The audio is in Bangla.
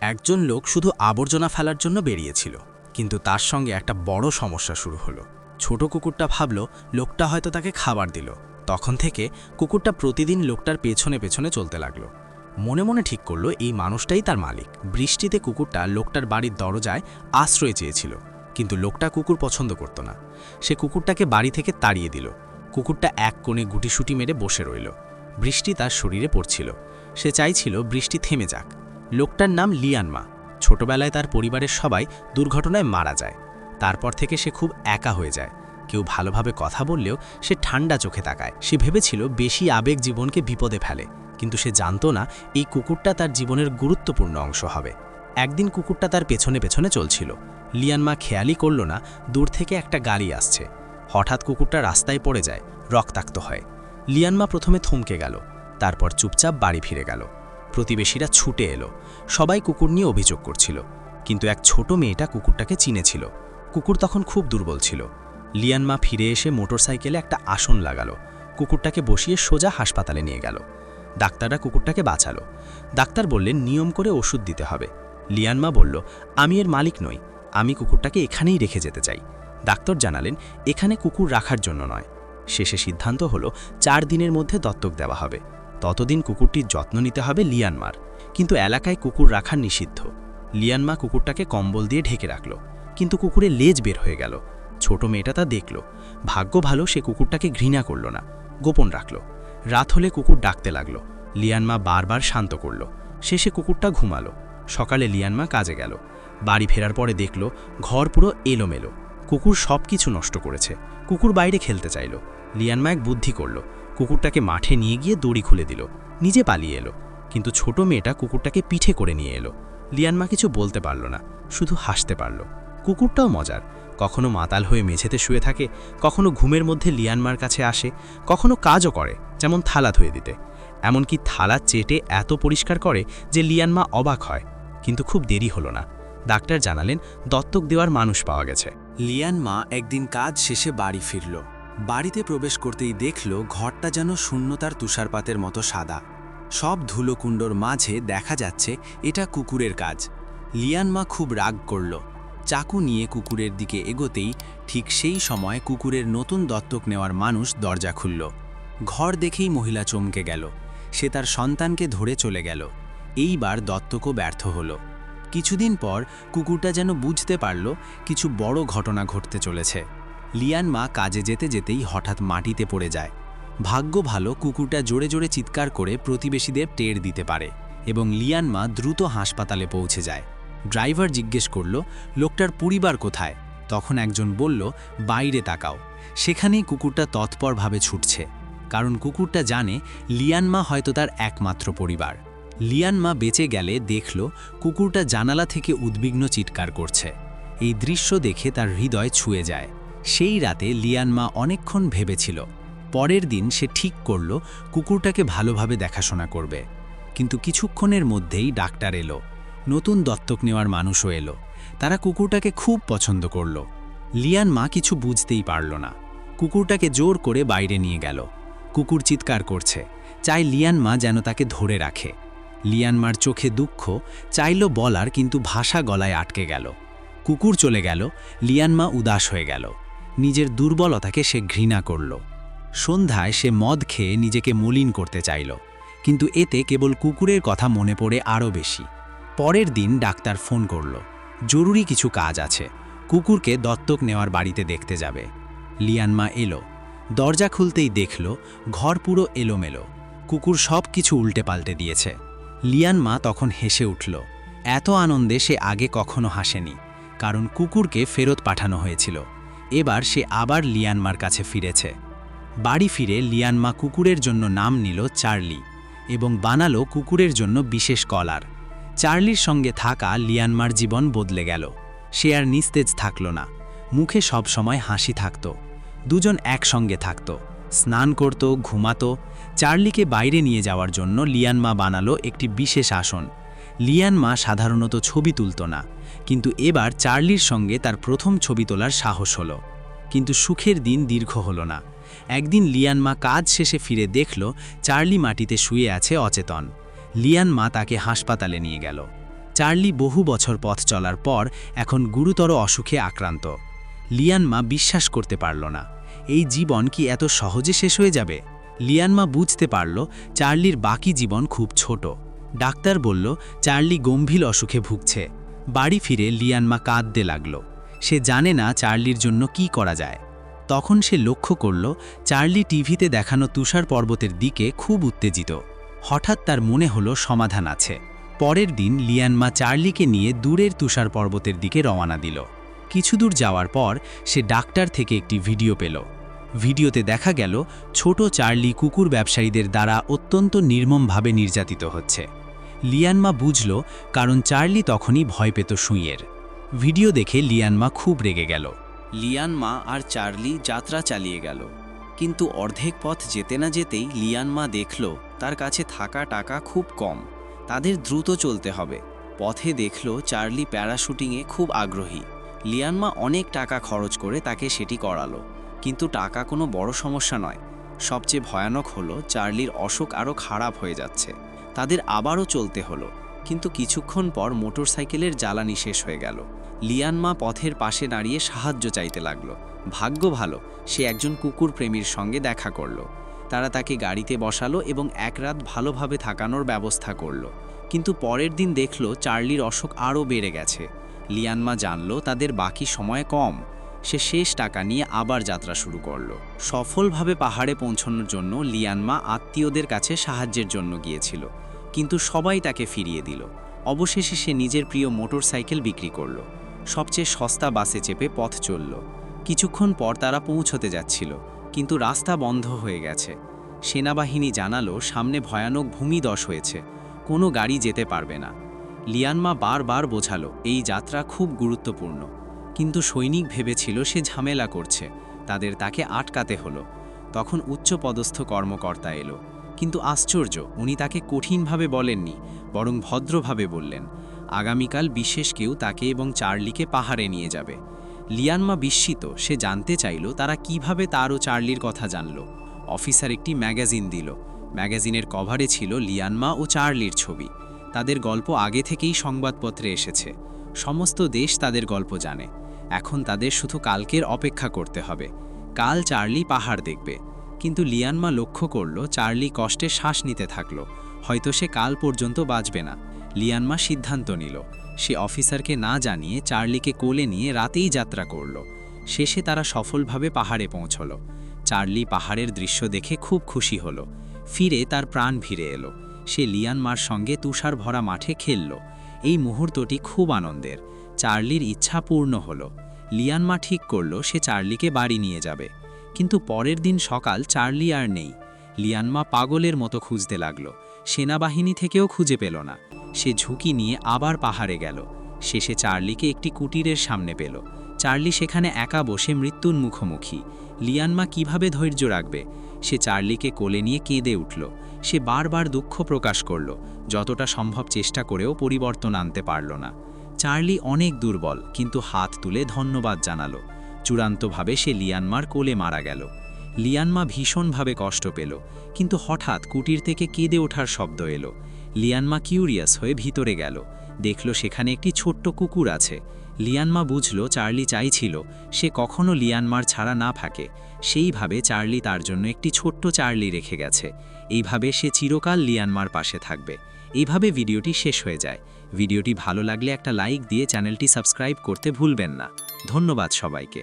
একজন লোক শুধু আবর্জনা ফেলার জন্য বেরিয়েছিল, কিন্তু তার সঙ্গে একটা বড় সমস্যা শুরু হলো। ছোট কুকুরটা ভাবল লোকটা হয়তো তাকে খাবার দিল। তখন থেকে কুকুরটা প্রতিদিন লোকটার পেছনে পেছনে চলতে লাগলো। মনে মনে ঠিক করলো এই মানুষটাই তার মালিক। বৃষ্টিতে কুকুরটা লোকটার বাড়ির দরজায় আশ্রয় চেয়েছিল, কিন্তু লোকটা কুকুর পছন্দ করত না। সে কুকুরটাকে বাড়ি থেকে তাড়িয়ে দিল। কুকুরটা এক কোণে গুটিসুটি মেরে বসে রইল। বৃষ্টি তার শরীরে পড়ছিল। সে চাইছিল বৃষ্টি থেমে যাক। লোকটার নাম লিয়ানমা। ছোটবেলায় তার পরিবারের সবাই দুর্ঘটনায় মারা যায়। তারপর থেকে সে খুব একা হয়ে যায়। কেউ ভালোভাবে কথা বললেও সে ঠান্ডা চোখে তাকায়। সে ভেবেছিল বেশি আবেগ জীবনকে বিপদে ফেলে, কিন্তু সে জানত না এই কুকুরটা তার জীবনের গুরুত্বপূর্ণ অংশ হবে। একদিন কুকুরটা তার পেছনে পেছনে চলছিল। লিয়ানমা খেয়ালই করল না দূর থেকে একটা গাড়ি আসছে। হঠাৎ কুকুরটা রাস্তায় পড়ে যায়, রক্তাক্ত হয়। লিয়ানমা প্রথমে থমকে গেল, তারপর চুপচাপ বাড়ি ফিরে গেল। প্রতিবেশীরা ছুটে এলো। সবাই কুকুর নিয়ে অভিযোগ করছিল, কিন্তু এক ছোট মেয়েটা কুকুরটাকে চিনেছিল। কুকুর তখন খুব দুর্বল ছিল। লিয়ানমা ফিরে এসে মোটরসাইকেলে একটা আসন লাগালো। কুকুরটাকে বসিয়ে সোজা হাসপাতালে নিয়ে গেল। ডাক্তাররা কুকুরটাকে বাঁচালো। ডাক্তার বললেন নিয়ম করে ওষুধ দিতে হবে। লিয়ানমা বলল, আমি এর মালিক নই, আমি কুকুরটাকে এখানেই রেখে যেতে চাই। ডাক্তার জানালেন এখানে কুকুর রাখার জন্য নয়। শেষে সিদ্ধান্ত হলো 4 দিনের মধ্যে দত্তক দেওয়া হবে। ততদিন কুকুরটির যত্ন নিতে হবে লিয়ানমার। কিন্তু এলাকায় কুকুর রাখা নিষিদ্ধ। লিয়ানমা কুকুরটাকে কম্বল দিয়ে ঢেকে রাখল, কিন্তু কুকুরের লেজ বের হয়ে গেল। ছোট মেয়েটা তা দেখল। ভাগ্য ভালো সে কুকুরটাকে ঘৃণা করল না, গোপন রাখল। রাত হলে কুকুর ডাকতে লাগল। লিয়ানমা বারবার শান্ত করল। শেষে কুকুরটা ঘুমালো। সকালে লিয়ানমা কাজে গেল। বাড়ি ফেরার পরে দেখল ঘর পুরো এলোমেলো। কুকুর সব কিছু নষ্ট করেছে। কুকুর বাইরে খেলতে চাইল। লিয়ানমা এক বুদ্ধি করল। কুকুরটাকে মাঠে নিয়ে গিয়ে দড়ি খুলে দিল। নিজে পালিয়ে এলো, কিন্তু ছোট মেয়েটা কুকুরটাকে পিঠে করে নিয়ে এলো। লিয়ানমা কিছু বলতে পারল না, শুধু হাসতে পারল। কুকুরটাও মজার। কখনো মাতাল হয়ে মেঝেতে শুয়ে থাকে, কখনো ঘুমের মধ্যে লিয়ানমার কাছে আসে, কখনো কাজও করে, যেমন থালা ধুয়ে দিতে। এমনকি থালা চেটে এত পরিষ্কার করে যে লিয়ানমা অবাক হয়। কিন্তু খুব দেরি হলো না। ডাক্তার জানালেন দত্তক দেওয়ার মানুষ পাওয়া গেছে। লিয়ানমা একদিন কাজ শেষে বাড়ি ফিরল। বাড়িতে প্রবেশ করতেই দেখল ঘরটা যেন শূন্যতার তুষারপাতের মতো সাদা। সব ধুলোকুণ্ডর মাঝে দেখা যাচ্ছে এটা কুকুরের কাজ। লিয়ানমা খুব রাগ করল। চাকু নিয়ে কুকুরের দিকে এগোতেই ঠিক সেই সময় কুকুরের নতুন দত্তক নেওয়ার মানুষ দরজা খুলল। ঘর দেখেই মহিলা চমকে গেল। সে তার সন্তানকে ধরে চলে গেল। এইবার দত্তকও ব্যর্থ হলো। কিছুদিন পর কুকুরটা যেন বুঝতে পারল কিছু বড় ঘটনা ঘটতে চলেছে। লিয়ানমা কাজে যেতে যেতেই হঠাৎ মাটিতে পড়ে যায়। ভাগ্য ভালো কুকুরটা জোরে জোরে চিৎকার করে প্রতিবেশীদের টের দিতে পারে এবং লিয়ানমা দ্রুত হাসপাতালে পৌঁছে যায়। ড্রাইভার জিজ্ঞেস করল লোকটার পরিবার কোথায়। তখন একজন বলল বাইরে তাকাও। সেখানেই কুকুরটা তৎপরভাবে ছুটছে, কারণ কুকুরটা জানে লিয়ানমা হয়তো তার একমাত্র পরিবার। লিয়ানমা বেঁচে গেলে দেখল কুকুরটা জানালা থেকে উদ্বিগ্ন চিৎকার করছে। এই দৃশ্য দেখে তার হৃদয় ছুঁয়ে যায়। সেই রাতে লিয়ানমা অনেকক্ষণ ভেবেছিল। পরের দিন সে ঠিক করল কুকুরটাকে ভালোভাবে দেখাশোনা করবে। কিন্তু কিছুক্ষণের মধ্যেই ডাক্তার এলো। নতুন দত্তক নেওয়ার মানুষও এলো। তারা কুকুরটাকে খুব পছন্দ করল। লিয়ানমা কিছু বুঝতেই পারল না। কুকুরটাকে জোর করে বাইরে নিয়ে গেল। কুকুর চিৎকার করছে, চাই লিয়ানমা যেন তাকে ধরে রাখে। লিয়ানমার চোখে দুঃখ, চাইল বলার, কিন্তু ভাষা গলায় আটকে গেল। কুকুর চলে গেল। লিয়ানমা উদাস হয়ে গেল। নিজের দুর্বলতাকে সে ঘৃণা করল। সন্ধ্যায় সে মদ খেয়ে নিজেকে মলিন করতে চাইল, কিন্তু এতে কেবল কুকুরের কথা মনে পড়ে আরও বেশি। পরের দিন ডাক্তার ফোন করল, জরুরি কিছু কাজ আছে, কুকুরকে দত্তক নেওয়ার বাড়িতে দেখতে যাবে। লিয়ানমা এলো। দরজা খুলতেই দেখল ঘর পুরো এলোমেলো। কুকুর সব কিছু উল্টে পাল্টে দিয়েছে। লিয়ানমা তখন হেসে উঠল। এত আনন্দে সে আগে কখনো হাসেনি, কারণ কুকুরকে ফেরত পাঠানো হয়েছিল। এবার সে আবার লিয়ানমার কাছে ফিরেছে। বাড়ি ফিরে লিয়ানমা কুকুরের জন্য নাম নিল চার্লি এবং বানালো কুকুরের জন্য বিশেষ কলার। চার্লির সঙ্গে থাকা লিয়ানমার জীবন বদলে গেল। সে আর নিস্তেজ থাকল না, মুখে সব সময় হাসি থাকত। দুজন একসঙ্গে থাকত, স্নান করত, ঘুমাতো। চার্লিকে বাইরে নিয়ে যাওয়ার জন্য লিয়ানমা বানালো একটি বিশেষ আসন। লিয়ানমা সাধারণত ছবি তুলত না, কিন্তু এবার চার্লির সঙ্গে তার প্রথম ছবি তোলার সাহস হলো। কিন্তু সুখের দিন দীর্ঘ হলো না। একদিন লিয়ানমা কাজ শেষে ফিরে দেখল চার্লি মাটিতে শুয়ে আছে অচেতন। লিয়ানমা তাকে হাসপাতালে নিয়ে গেল। চার্লি বহু বছর পথ চলার পর এখন গুরুতর অসুখে আক্রান্ত। লিয়ান মা বিশ্বাস করতে পারল না, এই জীবন কি এত সহজে শেষ হয়ে যাবে? লিয়ান মা বুঝতে পারল চার্লির বাকি জীবন খুব ছোট। ডাক্তার বলল চার্লি গম্ভীর অসুখে ভুগছে। বাড়ি ফিরে লিয়ান মা কাঁদতে লাগল। সে জানে না চার্লির জন্য কি করা যায়। তখন সে লক্ষ্য করল চার্লি টিভিতে দেখানো তুষার পর্বতের দিকে খুব উত্তেজিত। হঠাৎ তার মনে হলো সমাধান আছে। পরের দিন লিয়ান মা চার্লিকে নিয়ে দূরের তুষার পর্বতের দিকে রওনা দিল। কিছু দূর যাওয়ার পর সে ডাক্তার থেকে একটি ভিডিও পেল। ভিডিওতে দেখা গেল ছোট চার্লি কুকুর ব্যবসায়ীদের দ্বারা অত্যন্ত নির্মমভাবে নির্যাতিত হচ্ছে। লিয়ান মা বুঝল কারণ চার্লি তখনই ভয় পেত সুইয়ের। ভিডিও দেখে লিয়ান মা খুব রেগে গেল। লিয়ান মা আর চার্লি যাত্রা চালিয়ে গেল, কিন্তু অর্ধেক পথ যেতে না যেতেই লিয়ান মা দেখল তার কাছে থাকা টাকা খুব কম। তাদের দ্রুত চলতে হবে। পথে দেখল চার্লি প্যারাশুটিংয়ে খুব আগ্রহী। লিয়ান মা অনেক টাকা খরচ করে তাকে সেটি করালো, কিন্তু টাকা কোনো বড় সমস্যা নয়। সবচেয়ে ভয়ানক হলো চার্লির অসুখ আরও খারাপ হয়ে যাচ্ছে। তাদের আবারও চলতে হলো, কিন্তু কিছুক্ষণ পর মোটরসাইকেলের জ্বালানি শেষ হয়ে গেল। লিয়ান মা পথের পাশে দাঁড়িয়ে সাহায্য চাইতে লাগলো। ভাগ্য ভালো, সে একজন কুকুর প্রেমীর সঙ্গে দেখা করল। তারা তাকে গাড়িতে বসালো এবং এক রাত ভালোভাবে থাকানোর ব্যবস্থা করল। কিন্তু পরের দিন দেখল চার্লির অসুখ আরও বেড়ে গেছে। লিয়ান মা জানল তাদের বাকি সময় কম। সে শেষ টাকা নিয়ে আবার যাত্রা শুরু করল। সফলভাবে পাহাড়ে পৌঁছানোর জন্য লিয়ান মা আত্মীয়দের কাছে সাহায্যের জন্য গিয়েছিল, কিন্তু সবাই তাকে ফিরিয়ে দিল। অবশেষে সে নিজের প্রিয় মোটরসাইকেল বিক্রি করল। সবচেয়ে সস্তা বাসে চেপে পথ চলল। কিছুক্ষণ পর তারা পৌঁছতে যাচ্ছিল, কিন্তু রাস্তা বন্ধ হয়ে গেছে। সেনাবাহিনী জানালো সামনে ভয়ানক ভূমিধস হয়েছে, কোনো গাড়ি যেতে পারবে না। লিয়ান মা বারবার বোঝালো এই যাত্রা খুব গুরুত্বপূর্ণ, কিন্তু সৈনিক ভেবেছিল সে ঝামেলা করছে, তাকে আটকাতে হলো। তখন উচ্চপদস্থ কর্মকর্তা এলো, কিন্তু আশ্চর্য, উনি তাকে কঠিনভাবে বলেননি, বরং ভদ্রভাবে বললেন আগামীকাল বিশেষ কেউ তাকে এবং চার্লিকে পাহাড়ে নিয়ে যাবে। লিয়ান মা বিস্মিত, সে জানতে চাইল তারা কিভাবে তার ও চার্লির কথা জানল। অফিসার একটি ম্যাগাজিন দিল। ম্যাগাজিনের কভারে ছিল লিয়ান মা ও চার্লির ছবি। তাদের গল্প আগে থেকেই সংবাদপত্রে এসেছে। সমস্ত দেশ তাদের গল্প জানে। এখন তাদের শুধু কালকের অপেক্ষা করতে হবে। কাল চার্লি পাহাড় দেখবে। কিন্তু লিয়ান মা লক্ষ্য করল চার্লি কষ্টে শ্বাস নিতে থাকল, হয়তো সে কাল পর্যন্ত বাঁচবে না। লিয়ান মা সিদ্ধান্ত নিল, সে অফিসারকে না জানিয়ে চার্লিকে কোলে নিয়ে রাতেই যাত্রা করল। শেষে তারা সফলভাবে পাহাড়ে পৌঁছল। চার্লি পাহাড়ের দৃশ্য দেখে খুব খুশি হলো। ফিরে তার প্রাণ ফিরে এলো। সে লিয়ান মার সঙ্গে তুষার ভরা মাঠে খেলল। এই মুহূর্তটি খুব আনন্দের। চার্লির ইচ্ছা পূর্ণ হলো। লিয়ান মা ঠিক করল সে চার্লিকে বাড়ি নিয়ে যাবে। কিন্তু পরের দিন সকাল চার্লি আর নেই। লিয়ান মা পাগলের মতো খুঁজতে লাগল। সেনাবাহিনী থেকেও খুঁজে পেল না। সে ঝুঁকি নিয়ে আবার পাহাড়ে গেল। শেষে চার্লিকে একটি কুটিরের সামনে পেল। চার্লি সেখানে একা বসে মৃত্যুর মুখোমুখি। লিয়ান মা কীভাবে ধৈর্য রাখবে? সে চার্লিকে কোলে নিয়ে কেঁদে উঠল। সে বারবার দুঃখ প্রকাশ করল, যতটা সম্ভব চেষ্টা করেও পরিবর্তন আনতে পারল না। চার্লি অনেক দুর্বল, কিন্তু হাত তুলে ধন্যবাদ জানালো। চূড়ান্তভাবে সে লিয়ান মার কোলে মারা গেল। লিয়ান মা ভীষণভাবে কষ্ট পেল, কিন্তু হঠাৎ কুটির থেকে কেঁদে ওঠার শব্দ এলো। লিয়ান মা কিউরিয়াস হয়ে ভিতরে গেল। দেখল সেখানে একটি ছোট্ট কুকুর আছে। লিয়ান মা বুঝল চার্লি চাইছিল সে কখনো লিয়ান মার ছাড়া না থাকে। সেইভাবে চার্লি তার জন্য একটি ছোট্ট চার্লি রেখে গেছে। এইভাবে সে চিরকাল লিয়ান মার পাশে থাকবে। এইভাবে ভিডিওটি শেষ হয়ে যায়। ভিডিওটি ভালো লাগলে একটা লাইক দিয়ে চ্যানেলটি সাবস্ক্রাইব করতে ভুলবেন না। ধন্যবাদ সবাইকে।